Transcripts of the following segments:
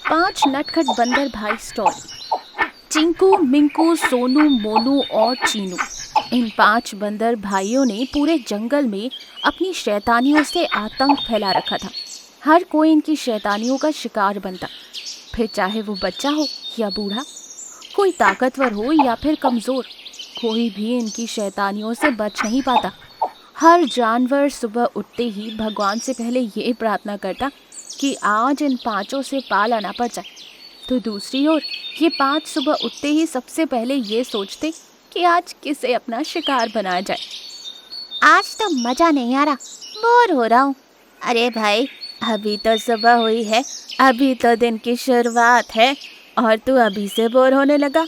5 नटखट बंदर भाई स्टोरी। चिंकू, मिंकू, सोनू, मोनू और चीनू, इन 5 बंदर भाइयों ने पूरे जंगल में अपनी शैतानियों से आतंक फैला रखा था। हर कोई इनकी शैतानियों का शिकार बनता, फिर चाहे वो बच्चा हो या बूढ़ा, कोई ताकतवर हो या फिर कमज़ोर, कोई भी इनकी शैतानियों से बच नहीं पाता। हर जानवर सुबह उठते ही भगवान से पहले ये प्रार्थना करता कि आज इन 5 से पाला ना पड़ जाए। तो दूसरी ओर ये 5 सुबह उठते ही सबसे पहले ये सोचते कि आज किसे अपना शिकार बनाया जाए। आज तो मज़ा नहीं आ रहा, बोर हो रहा हूँ। अरे भाई, अभी तो सुबह हुई है, अभी तो दिन की शुरुआत है और तू अभी से बोर होने लगा।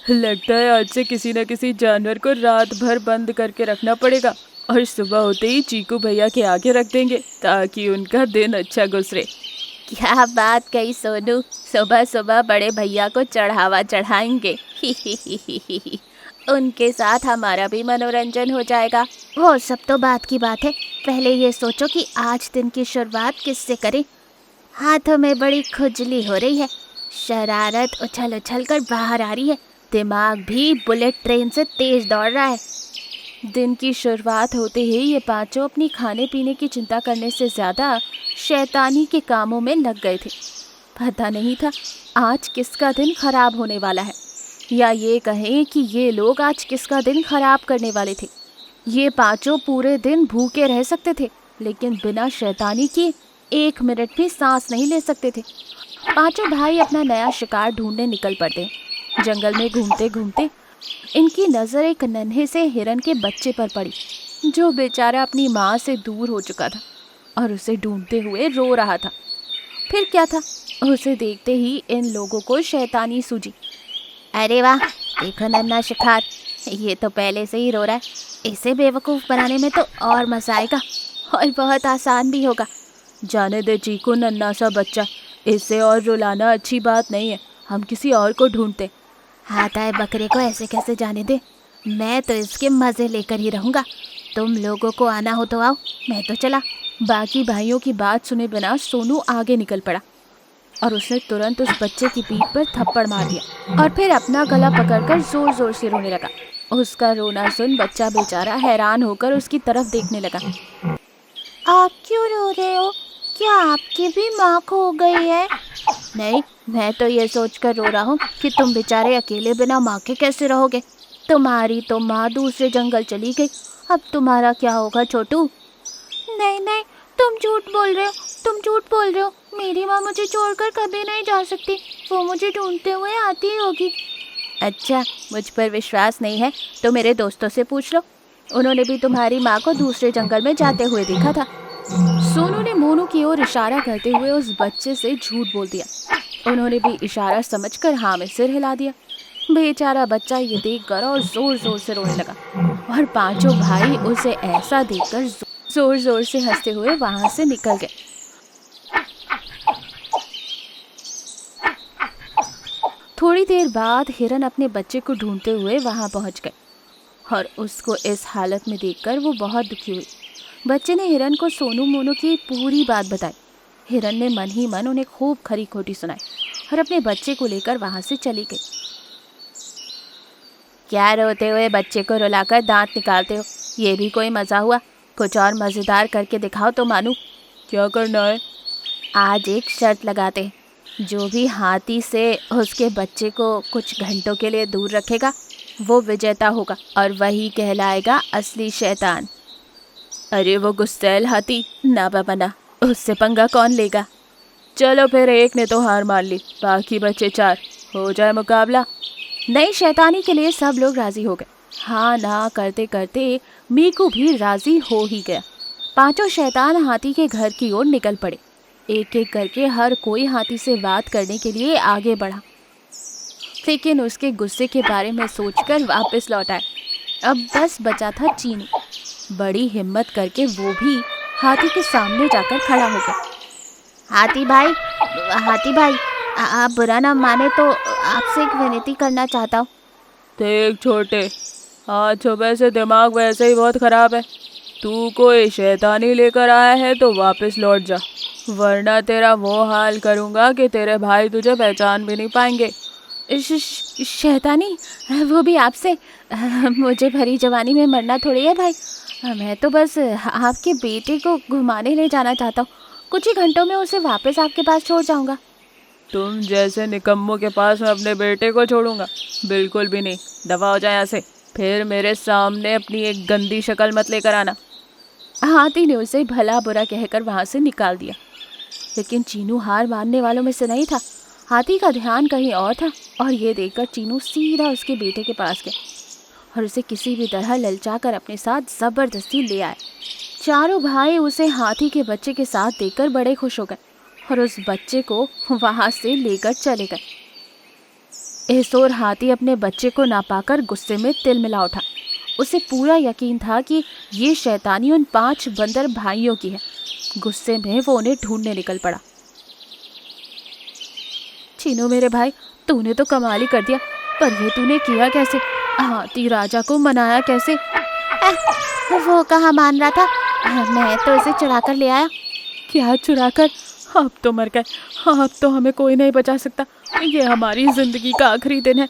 लगता है आज से किसी न किसी जानवर को रात भर बंद करके रखना पड़ेगा और सुबह होते ही चीकू भैया के आगे रख देंगे ताकि उनका दिन अच्छा गुजरे। क्या बात कही सोनू, सुबह सुबह बड़े भैया को चढ़ावा चढ़ाएंगे। उनके साथ हमारा भी मनोरंजन हो जाएगा। वो सब तो बात की बात है, पहले ये सोचो कि आज दिन की शुरुआत किससे करें। हाथों में बड़ी खुजली हो रही है, शरारत उछल उछल कर बाहर आ रही है, दिमाग भी बुलेट ट्रेन से तेज दौड़ रहा है। दिन की शुरुआत होते ही ये 5 अपनी खाने पीने की चिंता करने से ज़्यादा शैतानी के कामों में लग गए थे। पता नहीं था आज किसका दिन खराब होने वाला है, या ये कहें कि ये लोग आज किसका दिन खराब करने वाले थे। ये 5 पूरे दिन भूखे रह सकते थे, लेकिन बिना शैतानी किए 1 मिनट भी सांस नहीं ले सकते थे। 5 भाई अपना नया शिकार ढूंढने निकल पड़ते। जंगल में घूमते घूमते इनकी नज़र एक नन्हे से हिरन के बच्चे पर पड़ी, जो बेचारा अपनी माँ से दूर हो चुका था और उसे ढूंढते हुए रो रहा था। फिर क्या था, उसे देखते ही इन लोगों को शैतानी सूझी। अरे वाह, देखो नन्हा शिकार, ये तो पहले से ही रो रहा है। इसे बेवकूफ़ बनाने में तो और मज़ा आएगा और बहुत आसान भी होगा। जाने दे चीकू, नन्हा सा बच्चा, इसे और रुलाना अच्छी बात नहीं है, हम किसी और को ढूंढते। हाथ आए बकरे को ऐसे कैसे जाने दे, मैं तो इसके मज़े लेकर ही रहूँगा। तुम लोगों को आना हो तो आओ, मैं तो चला। बाकी भाइयों की बात सुने बिना सोनू आगे निकल पड़ा और उसने तुरंत उस बच्चे की पीठ पर थप्पड़ मार दिया और फिर अपना गला पकड़कर जोर जोर से रोने लगा। उसका रोना सुन बच्चा बेचारा हैरान होकर उसकी तरफ देखने लगा। आप क्यों रो रहे हो? क्या आपकी भी माँ खो गई है? नहीं, मैं तो ये सोचकर रो रहा हूँ कि तुम बेचारे अकेले बिना माँ के कैसे रहोगे। तुम्हारी तो माँ दूसरे जंगल चली गई, अब तुम्हारा क्या होगा छोटू? नहीं नहीं, तुम झूठ बोल रहे हो, तुम झूठ बोल रहे हो। मेरी माँ मुझे छोड़कर कभी नहीं जा सकती, वो मुझे ढूंढते हुए आती ही होगी। अच्छा, मुझ पर विश्वास नहीं है तो मेरे दोस्तों से पूछ लो, उन्होंने भी तुम्हारी माँ को दूसरे जंगल में जाते हुए देखा था। सोनू ने मोनू की ओर इशारा करते हुए उस बच्चे से झूठ बोल दिया। उन्होंने भी इशारा समझकर हाँ में सिर हिला दिया। बेचारा बच्चा ये देखकर और जोर जोर से रोने लगा और 5 भाई उसे ऐसा देखकर जोर जोर से हंसते हुए वहां से निकल गए। थोड़ी देर बाद हिरन अपने बच्चे को ढूंढते हुए वहां पहुंच गए और उसको इस हालत में देखकर वो बहुत दुखी हुई। बच्चे ने हिरन को सोनू मोनू की पूरी बात बताई। हिरन ने मन ही मन उन्हें खूब खरी खोटी सुनाई और अपने बच्चे को लेकर वहां से चली गई। क्या रोते हुए बच्चे को रुलाकर दांत निकालते हो? ये भी कोई मज़ा हुआ? कुछ और मज़ेदार करके दिखाओ तो मानू। क्या करना है? आज एक शर्त लगाते हैं, जो भी हाथी से उसके बच्चे को कुछ घंटों के लिए दूर रखेगा वो विजेता होगा और वही कहलाएगा असली शैतान। अरे वो गुस्सैल हाथी, ना बाबा ना, उससे पंगा कौन लेगा? चलो फिर एक ने तो हार मान ली, बाकी बचे 4, हो जाए मुकाबला। नई शैतानी के लिए सब लोग राजी हो गए। हाँ ना करते करते मीकू भी राजी हो ही गया। 5 शैतान हाथी के घर की ओर निकल पड़े। एक एक करके हर कोई हाथी से बात करने के लिए आगे बढ़ा, लेकिन उसके गुस्से के बारे में सोचकर वापस लौट आए। अब बस बचा था चीनू। बड़ी हिम्मत करके वो भी हाथी के सामने जाकर खड़ा हो गया। हाथी भाई, आप बुरा ना माने तो आपसे एक विनती करना चाहता हूँ। देख छोटे, आज सुबह से दिमाग वैसे ही बहुत ख़राब है, तू कोई शैतानी लेकर आया है तो वापस लौट जा, वरना तेरा वो हाल करूँगा कि तेरे भाई तुझे पहचान भी नहीं पाएंगे। शैतानी, वो भी आपसे? मुझे भरी जवानी में मरना थोड़ी है भाई। मैं तो बस आपके बेटे को घुमाने ले जाना चाहता हूँ। कुछ ही घंटों में उसे वापस आपके पास छोड़ जाऊंगा। तुम जैसे निकम्मों के पास मैं अपने बेटे को छोड़ूंगा? बिल्कुल भी नहीं। दफा हो जाए यहाँ से, फिर मेरे सामने अपनी एक गंदी शक्ल मत लेकर आना। हाथी ने उसे भला बुरा कहकर वहां से निकाल दिया। लेकिन चीनू हार मानने वालों में से नहीं था। हाथी का ध्यान कहीं और था और ये देखकर चीनू सीधा उसके बेटे के पास गया और उसे किसी भी तरह ललचाकर अपने साथ जबरदस्ती ले आए। चारों भाई उसे हाथी के बच्चे के साथ देखकर बड़े खुश हो गए और उस बच्चे को वहां से लेकर चले गए। इस ओर हाथी अपने बच्चे को ना पाकर गुस्से में तिलमिला उठा। उसे पूरा यकीन था कि ये शैतानी उन 5 बंदर भाइयों की है। गुस्से में वो उन्हें ढूंढने निकल पड़ा। चीनू मेरे भाई, तूने तो कमाल ही कर दिया, पर ये तूने किया कैसे? हाथी राजा को मनाया कैसे? वो कहाँ मान रहा था, मैं तो उसे चुरा कर ले आया। क्या चुरा कर? अब तो मर गए। अब तो हमें कोई नहीं बचा सकता। ये हमारी जिंदगी का आखिरी दिन है।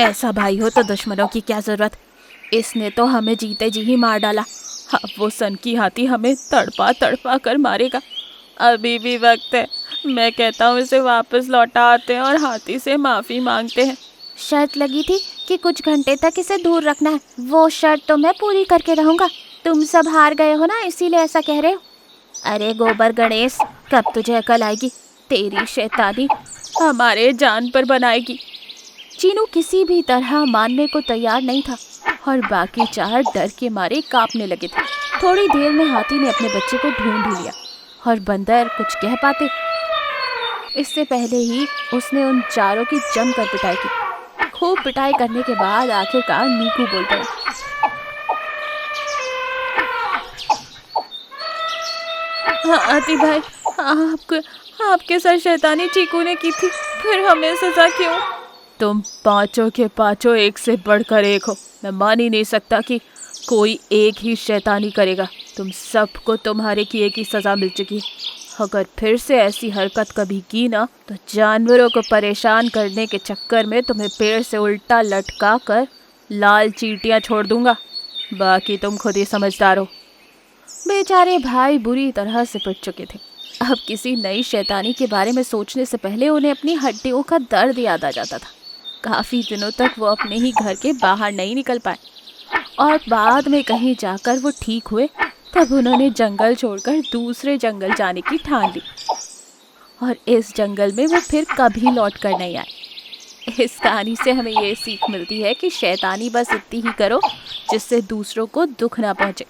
ऐसा भाई हो तो दुश्मनों की क्या जरूरत? इसने तो हमें जीते जी ही मार डाला। अब वो सनकी हाथी हमें तड़पा तड़पा कर मारेगा। अभी भी वक्त है। मैं कहता हूँ इसे वापस लौटा आते हैं और हाथी से माफ़ी मांगते हैं। शर्त लगी थी कि कुछ घंटे तक इसे दूर रखना है। वो शर्त तो मैं पूरी करके रहूँगा। तुम सब हार गए हो ना, इसीलिए ऐसा कह रहे हो। अरे गोबर गणेश, कब तुझे अकल आएगी? तेरी शैतानी हमारे जान पर बनाएगी। चीनू किसी भी तरह मानने को तैयार नहीं था और बाकी 4 डर के मारे कांपने लगे थे। थोड़ी देर में हाथी ने अपने बच्चे को ढूंढ ही लिया और बंदर कुछ कह पाते इससे पहले ही उसने उन चारों की जमकर पिटाई की। खूब पिटाई करने के बाद आखिरकार नीकू बोल पड़ा। हाथी भाई, आपके साथ शैतानी चीकू ने की थी, फिर हमें सजा क्यों? तुम 5 के 5 एक से बढ़कर एक हो। मैं मान ही नहीं सकता कि कोई एक ही शैतानी करेगा। तुम सबको तुम्हारे किए की सजा मिल चुकी है। अगर फिर से ऐसी हरकत कभी की ना तो जानवरों को परेशान करने के चक्कर में तुम्हें पेड़ से उल्टा लटका कर लाल चींटियां छोड़ दूंगा। बाकी तुम खुद ही समझदार हो। बेचारे भाई बुरी तरह से पिट चुके थे। अब किसी नई शैतानी के बारे में सोचने से पहले उन्हें अपनी हड्डियों का दर्द याद आ जाता था। काफ़ी दिनों तक वो अपने ही घर के बाहर नहीं निकल पाए और बाद में कहीं जाकर वो ठीक हुए। तब उन्होंने जंगल छोड़कर दूसरे जंगल जाने की ठान ली और इस जंगल में वो फिर कभी लौट कर नहीं आए। इस कहानी से हमें ये सीख मिलती है कि शैतानी बस इतनी ही करो जिससे दूसरों को दुख ना पहुँचे।